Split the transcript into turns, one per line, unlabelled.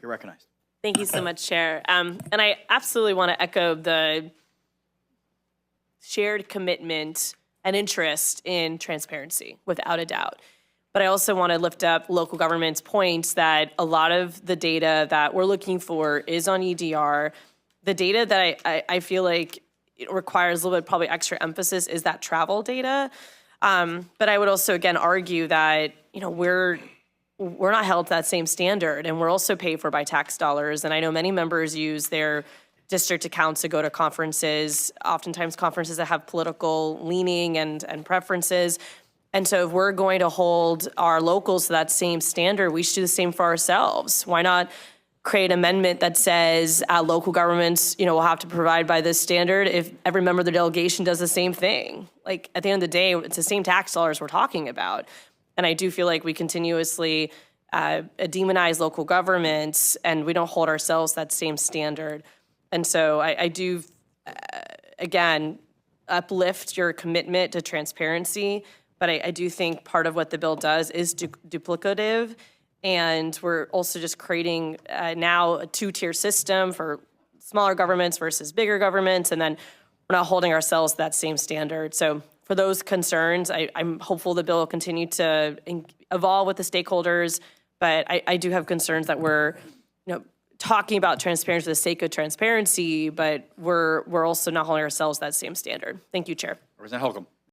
You're recognized.
Thank you so much, Chair. And I absolutely want to echo the shared commitment and interest in transparency, without a doubt. But I also want to lift up local government's points that a lot of the data that we're looking for is on EDR. The data that I feel like it requires a little bit probably extra emphasis is that travel data. But I would also, again, argue that, we're not held to that same standard, and we're also paid for by tax dollars. And I know many members use their district accounts to go to conferences, oftentimes conferences that have political leaning and preferences. And so if we're going to hold our locals to that same standard, we should do the same for ourselves. Why not create an amendment that says local governments, will have to provide by this standard if every member of the delegation does the same thing? Like, at the end of the day, it's the same tax dollars we're talking about. And I do feel like we continuously demonize local governments, and we don't hold ourselves that same standard. And so I do, again, uplift your commitment to transparency, but I do think part of what the bill does is duplicative, and we're also just creating now a two-tier system for smaller governments versus bigger governments, and then we're not holding ourselves to that same standard. So for those concerns, I'm hopeful the bill will continue to evolve with the stakeholders, but I do have concerns that we're, talking about transparency for the sake of transparency, but we're also not holding ourselves to that same standard. Thank you, Chair.
Representative Holcomb.